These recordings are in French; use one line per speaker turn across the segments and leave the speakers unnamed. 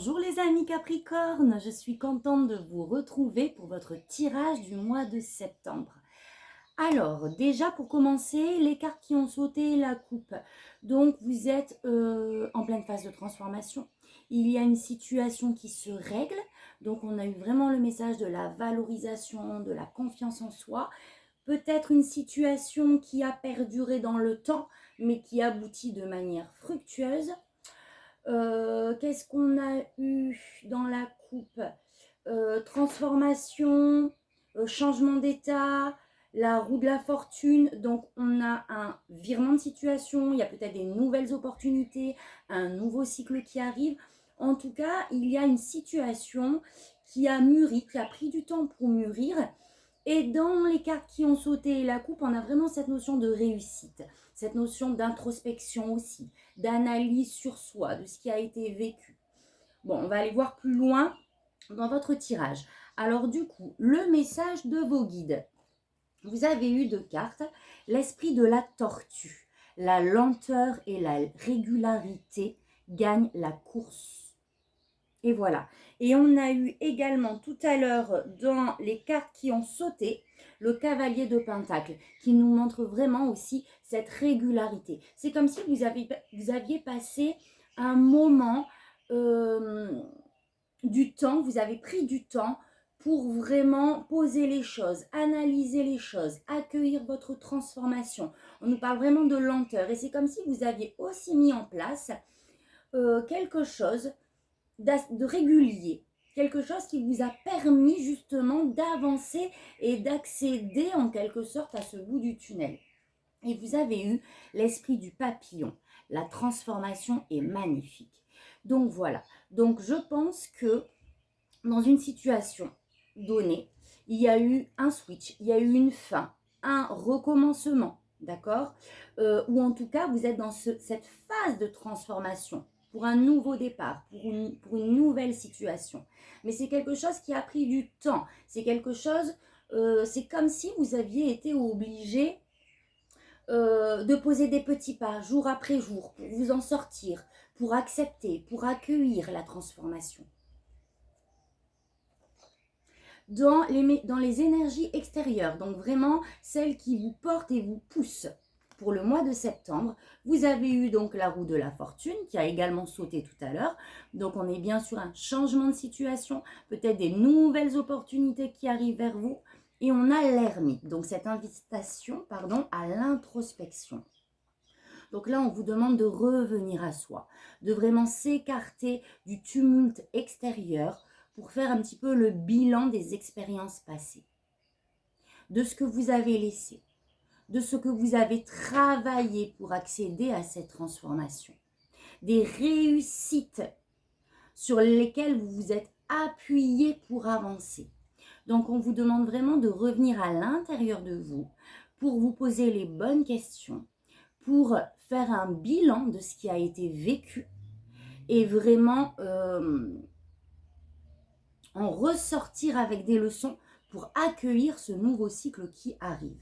Bonjour les amis Capricorne, je suis contente de vous retrouver pour votre tirage du mois de septembre. Alors déjà pour commencer, les cartes qui ont sauté la coupe. Donc vous êtes en pleine phase de transformation. Il y a une situation qui se règle. Donc on a eu vraiment le message de la valorisation, de la confiance en soi. Peut-être une situation qui a perduré dans le temps, mais qui aboutit de manière fructueuse. Qu'est-ce qu'on a eu dans la coupe? Transformation, changement d'état, la roue de la fortune. Donc, on a un virement de situation, il y a peut-être des nouvelles opportunités, un nouveau cycle qui arrive. En tout cas, il y a une situation qui a mûri, qui a pris du temps pour mûrir. Et dans les cartes qui ont sauté la coupe, on a vraiment cette notion de réussite, cette notion d'introspection aussi, d'analyse sur soi, de ce qui a été vécu. Bon, on va aller voir plus loin dans votre tirage. Alors du coup, le message de vos guides. Vous avez eu deux cartes, l'esprit de la tortue, la lenteur et la régularité gagnent la course. Et voilà. Et on a eu également tout à l'heure dans les cartes qui ont sauté, le cavalier de Pentacle, qui nous montre vraiment aussi cette régularité. C'est comme si vous aviez passé un moment du temps, vous avez pris du temps pour vraiment poser les choses, analyser les choses, accueillir votre transformation. On nous parle vraiment de lenteur et c'est comme si vous aviez aussi mis en place quelque chose de régulier, quelque chose qui vous a permis justement d'avancer et d'accéder en quelque sorte à ce bout du tunnel. Et vous avez eu l'esprit du papillon. La transformation est magnifique. Donc voilà. Donc je pense que dans une situation donnée, il y a eu un switch, il y a eu une fin, un recommencement, d'accord, ou en tout cas, vous êtes dans cette phase de transformation pour un nouveau départ, pour une nouvelle situation. Mais c'est quelque chose qui a pris du temps. C'est quelque chose, c'est comme si vous aviez été obligé de poser des petits pas jour après jour pour vous en sortir, pour accepter, pour accueillir la transformation. Dans les énergies extérieures, donc vraiment celles qui vous portent et vous poussent. Pour le mois de septembre, vous avez eu donc la roue de la fortune qui a également sauté tout à l'heure. Donc on est bien sur un changement de situation, peut-être des nouvelles opportunités qui arrivent vers vous. Et on a l'ermite, donc cette invitation à l'introspection. Donc là, on vous demande de revenir à soi, de vraiment s'écarter du tumulte extérieur pour faire un petit peu le bilan des expériences passées, de ce que vous avez laissé, de ce que vous avez travaillé pour accéder à cette transformation, des réussites sur lesquelles vous vous êtes appuyé pour avancer. Donc, on vous demande vraiment de revenir à l'intérieur de vous pour vous poser les bonnes questions, pour faire un bilan de ce qui a été vécu et vraiment en ressortir avec des leçons pour accueillir ce nouveau cycle qui arrive.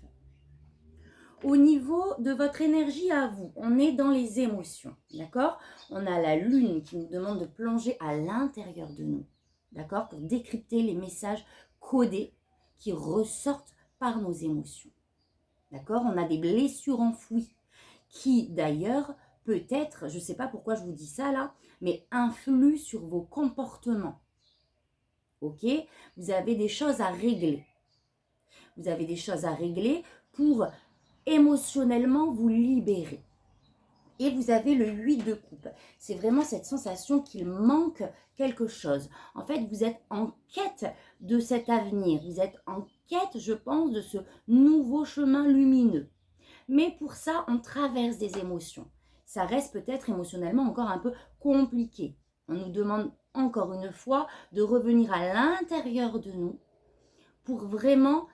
Au niveau de votre énergie à vous, on est dans les émotions, d'accord? On a la lune qui nous demande de plonger à l'intérieur de nous, d'accord? Pour décrypter les messages codés qui ressortent par nos émotions, d'accord? On a des blessures enfouies qui, d'ailleurs, peut-être, je ne sais pas pourquoi je vous dis ça là, mais influent sur vos comportements, ok? Vous avez des choses à régler. Vous avez des choses à régler pour émotionnellement vous libérer. Et vous avez le 8 de coupe. C'est vraiment cette sensation qu'il manque quelque chose. En fait, vous êtes en quête de cet avenir. Vous êtes en quête, je pense, de ce nouveau chemin lumineux. Mais pour ça, on traverse des émotions. Ça reste peut-être émotionnellement encore un peu compliqué. On nous demande encore une fois de revenir à l'intérieur de nous pour vraiment...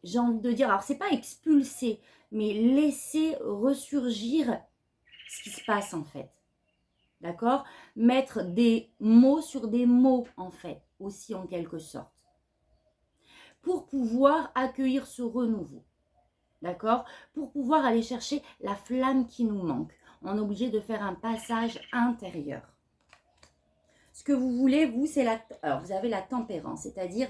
j'ai envie de dire, alors c'est pas expulser, mais laisser ressurgir ce qui se passe en fait. D'accord? Mettre des mots sur des mots en fait, aussi en quelque sorte. Pour pouvoir accueillir ce renouveau. D'accord? Pour pouvoir aller chercher la flamme qui nous manque. On est obligé de faire un passage intérieur. que vous voulez, vous, c'est alors vous avez la tempérance, c'est-à-dire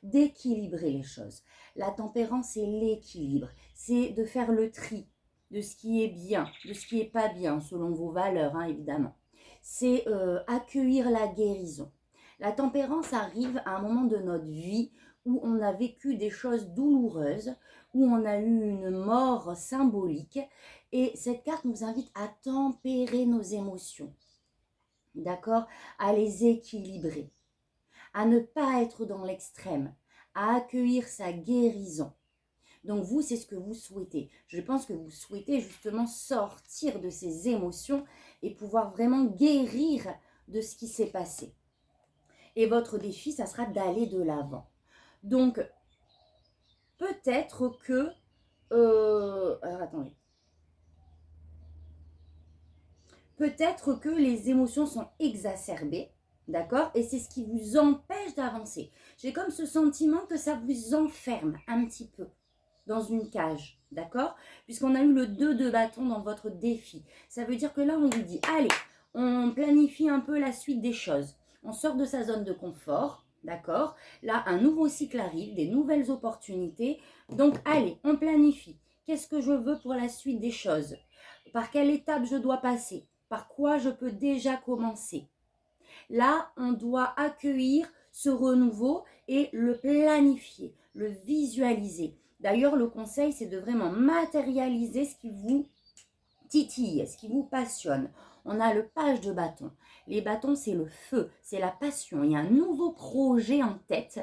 d'équilibrer les choses. La tempérance, c'est l'équilibre, c'est de faire le tri de ce qui est bien, de ce qui n'est pas bien, selon vos valeurs, hein, évidemment. C'est accueillir la guérison. La tempérance arrive à un moment de notre vie où on a vécu des choses douloureuses, où on a eu une mort symbolique. Et cette carte nous invite à tempérer nos émotions, d'accord? À les équilibrer, à ne pas être dans l'extrême, à accueillir sa guérison. Donc vous, c'est ce que vous souhaitez. Je pense que vous souhaitez justement sortir de ces émotions et pouvoir vraiment guérir de ce qui s'est passé. Et votre défi, ça sera d'aller de l'avant. Donc, peut-être que... alors, attendez. Peut-être que les émotions sont exacerbées, d'accord? Et c'est ce qui vous empêche d'avancer. J'ai comme ce sentiment que ça vous enferme un petit peu dans une cage, d'accord? Puisqu'on a eu le 2 de bâton dans votre défi. Ça veut dire que là, on vous dit, allez, on planifie un peu la suite des choses. On sort de sa zone de confort, d'accord? Là, un nouveau cycle arrive, des nouvelles opportunités. Donc, allez, on planifie. Qu'est-ce que je veux pour la suite des choses? Par quelle étape je dois passer? Par quoi je peux déjà commencer? Là, on doit accueillir ce renouveau et le planifier, le visualiser. D'ailleurs, le conseil, c'est de vraiment matérialiser ce qui vous titille, ce qui vous passionne. On a le page de bâton. Les bâtons, c'est le feu, c'est la passion. Il y a un nouveau projet en tête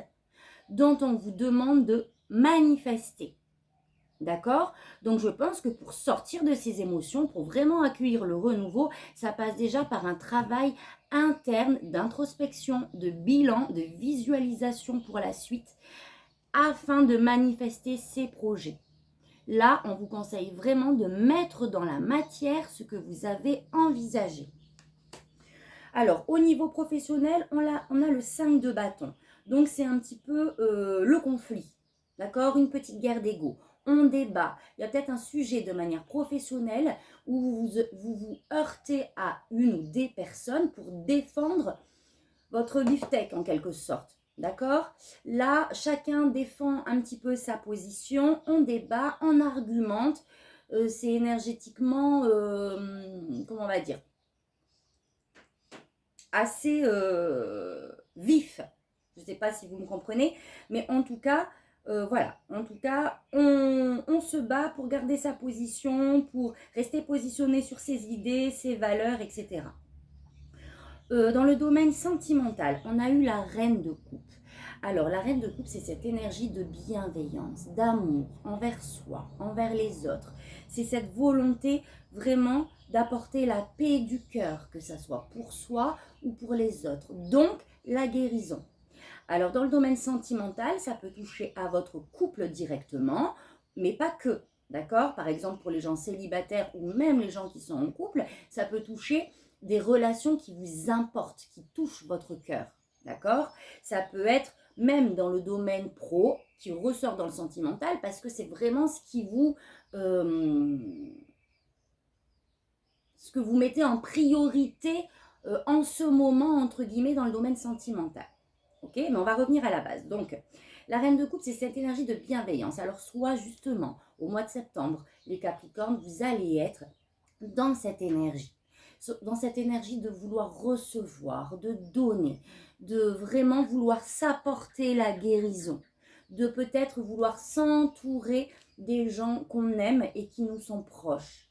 dont on vous demande de manifester. D'accord? Donc, je pense que pour sortir de ces émotions, pour vraiment accueillir le renouveau, ça passe déjà par un travail interne d'introspection, de bilan, de visualisation pour la suite, afin de manifester ces projets. Là, on vous conseille vraiment de mettre dans la matière ce que vous avez envisagé. Alors, au niveau professionnel, on a le 5 de bâton. Donc, c'est un petit peu le conflit. D'accord? Une petite guerre d'ego. On débat. Il y a peut-être un sujet de manière professionnelle où vous heurtez à une ou des personnes pour défendre votre beefsteak en quelque sorte. D'accord? Là, chacun défend un petit peu sa position. On débat, on argumente. C'est énergétiquement, comment on va dire, assez vif. Je ne sais pas si vous me comprenez, mais en tout cas, voilà. En tout cas, on se bat pour garder sa position, pour rester positionné sur ses idées, ses valeurs, etc. Dans le domaine sentimental, on a eu la reine de coupe. Alors, la reine de coupe, c'est cette énergie de bienveillance, d'amour envers soi, envers les autres. C'est cette volonté vraiment d'apporter la paix du cœur, que ce soit pour soi ou pour les autres. Donc, la guérison. Alors, dans le domaine sentimental, ça peut toucher à votre couple directement, mais pas que. D'accord? Par exemple, pour les gens célibataires ou même les gens qui sont en couple, ça peut toucher des relations qui vous importent, qui touchent votre cœur. D'accord? Ça peut être même dans le domaine pro, qui ressort dans le sentimental, parce que c'est vraiment ce qui vous... ce que vous mettez en priorité en ce moment, entre guillemets, dans le domaine sentimental. Ok? Mais on va revenir à la base. Donc, la reine de coupe, c'est cette énergie de bienveillance. Alors, soit justement, au mois de septembre, les Capricornes, vous allez être dans cette énergie de vouloir recevoir, de donner, de vraiment vouloir s'apporter la guérison, de peut-être vouloir s'entourer des gens qu'on aime et qui nous sont proches.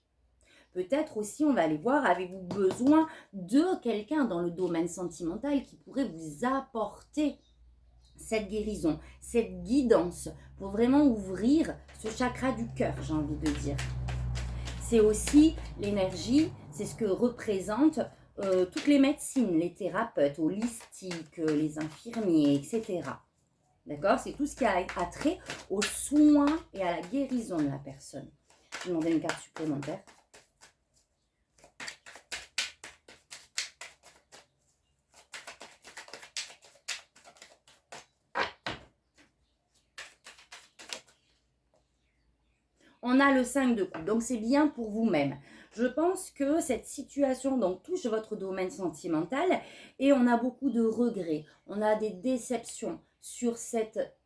Peut-être aussi, on va aller voir, avez-vous besoin de quelqu'un dans le domaine sentimental qui pourrait vous apporter cette guérison, cette guidance pour vraiment ouvrir ce chakra du cœur, j'ai envie de dire. C'est aussi l'énergie, c'est ce que représentent toutes les médecines, les thérapeutes holistiques, les infirmiers, etc. D'accord? C'est tout ce qui a trait aux soins et à la guérison de la personne. Je vais demander une carte supplémentaire. On a le 5 de coupe, donc c'est bien pour vous-même. Je pense que cette situation donc touche votre domaine sentimental et on a beaucoup de regrets, on a des déceptions sur cette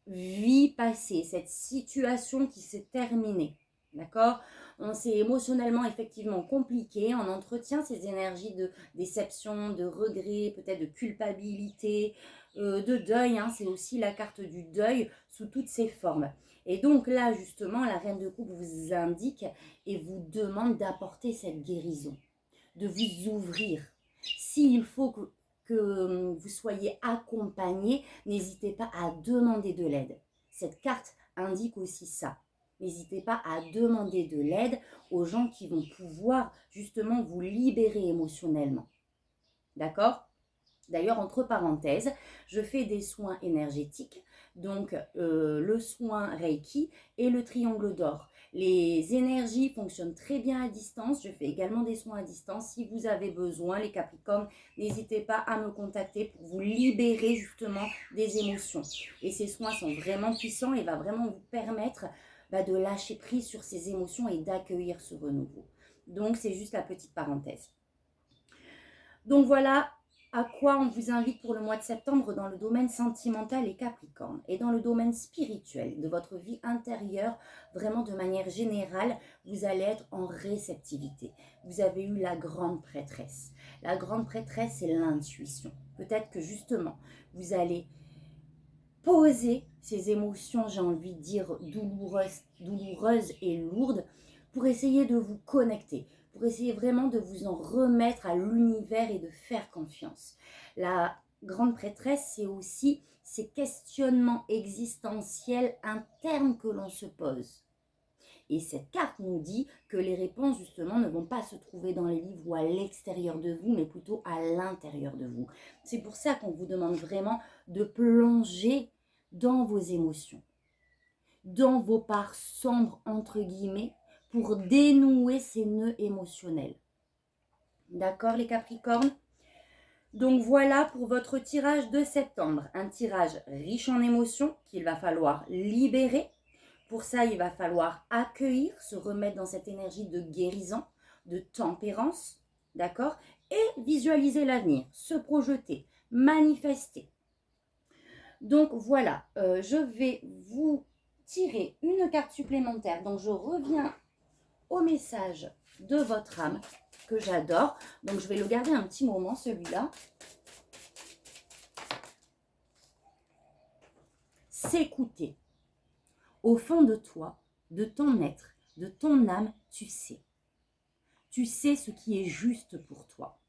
vie passée, cette situation qui s'est terminée. D'accord? On s'est émotionnellement effectivement compliqué, on entretient ces énergies de déception, de regret, peut-être de culpabilité, de deuil, hein. C'est aussi la carte du deuil sous toutes ses formes. Et donc là, justement, la reine de coupe vous indique et vous demande d'apporter cette guérison, de vous ouvrir. S'il faut que vous soyez accompagné, n'hésitez pas à demander de l'aide. Cette carte indique aussi ça. N'hésitez pas à demander de l'aide aux gens qui vont pouvoir justement vous libérer émotionnellement. D'accord? D'ailleurs, entre parenthèses, je fais des soins énergétiques, donc le soin Reiki et le triangle d'or. Les énergies fonctionnent très bien à distance. Je fais également des soins à distance. Si vous avez besoin, les Capricornes, n'hésitez pas à me contacter pour vous libérer justement des émotions. Et ces soins sont vraiment puissants et va vraiment vous permettre de lâcher prise sur ces émotions et d'accueillir ce renouveau. Donc, c'est juste la petite parenthèse. Donc voilà à quoi on vous invite pour le mois de septembre dans le domaine sentimental et Capricorne. Et dans le domaine spirituel de votre vie intérieure, vraiment de manière générale, vous allez être en réceptivité. Vous avez eu la grande prêtresse. La grande prêtresse, c'est l'intuition. Peut-être que justement, vous allez poser ces émotions, j'ai envie de dire, douloureuses et lourdes, pour essayer de vous connecter, pour essayer vraiment de vous en remettre à l'univers et de faire confiance. La grande prêtresse, c'est aussi ces questionnements existentiels internes que l'on se pose. Et cette carte nous dit que les réponses, justement, ne vont pas se trouver dans les livres ou à l'extérieur de vous, mais plutôt à l'intérieur de vous. C'est pour ça qu'on vous demande vraiment de plonger dans vos émotions, dans vos parts sombres, entre guillemets, pour dénouer ces nœuds émotionnels. D'accord, les Capricornes? Donc voilà pour votre tirage de septembre. Un tirage riche en émotions qu'il va falloir libérer. Pour ça, il va falloir accueillir, se remettre dans cette énergie de guérison, de tempérance, d'accord? Et visualiser l'avenir, se projeter, manifester. Donc voilà, je vais vous tirer une carte supplémentaire. Donc je reviens au message de votre âme que j'adore. Donc je vais le garder un petit moment, celui-là. S'écouter. Au fond de toi, de ton être, de ton âme, tu sais. Tu sais ce qui est juste pour toi.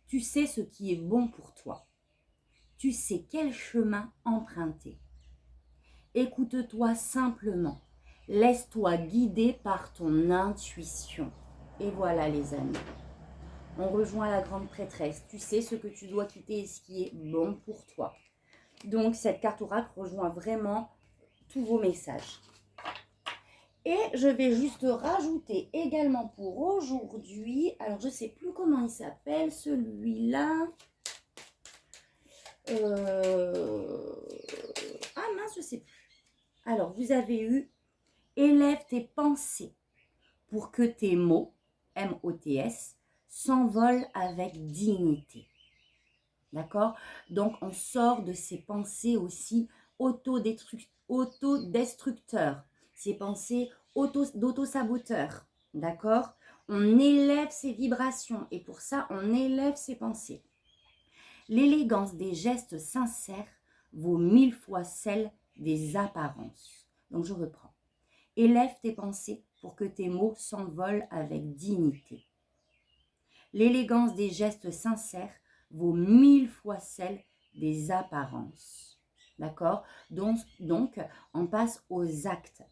Tu sais ce qui est bon pour toi. Tu sais quel chemin emprunter. Écoute-toi simplement. Laisse-toi guider par ton intuition. Et voilà les amis. On rejoint la grande prêtresse. Tu sais ce que tu dois quitter et ce qui est bon pour toi. Donc cette carte oracle rejoint vraiment tous vos messages. Et je vais juste rajouter également pour aujourd'hui, alors je ne sais plus comment il s'appelle celui-là. Ah mince, je ne sais plus. Alors vous avez eu élève tes pensées pour que tes mots, M-O-T-S, s'envolent avec dignité. D'accord? Donc on sort de ces pensées aussi autodestructeurs, ces pensées d'auto-saboteurs. D'accord? On élève ses vibrations et pour ça, on élève ses pensées. L'élégance des gestes sincères vaut 1000 fois celle des apparences. Donc je reprends. Élève tes pensées pour que tes mots s'envolent avec dignité. L'élégance des gestes sincères vaut 1000 fois celle des apparences. D'accord? Donc, on passe aux actes.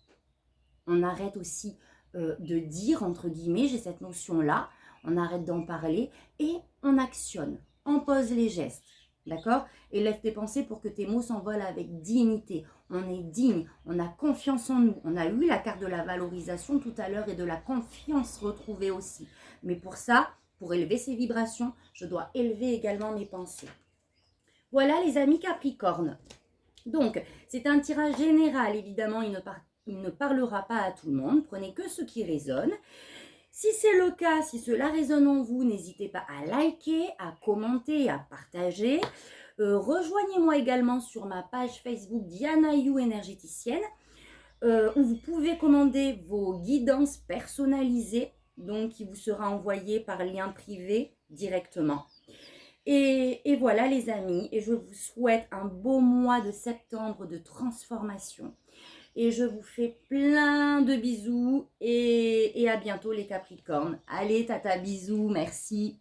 On arrête aussi de dire, entre guillemets, j'ai cette notion-là, on arrête d'en parler et on actionne, on pose les gestes. D'accord? Élève tes pensées pour que tes mots s'envolent avec dignité. On est digne, on a confiance en nous. On a eu la carte de la valorisation tout à l'heure et de la confiance retrouvée aussi. Mais pour ça, pour élever ces vibrations, je dois élever également mes pensées. Voilà les amis Capricorne. Donc, c'est un tirage général, évidemment, il ne parlera pas à tout le monde. Prenez que ce qui résonne. Si c'est le cas, si cela résonne en vous, n'hésitez pas à liker, à commenter, à partager. Rejoignez-moi également sur ma page Facebook Diana You énergéticienne, où vous pouvez commander vos guidances personnalisées, donc qui vous sera envoyé par lien privé directement. Et voilà les amis, et je vous souhaite un beau mois de septembre de transformation. Et je vous fais plein de bisous et à bientôt les Capricornes. Allez, tata, bisous, merci.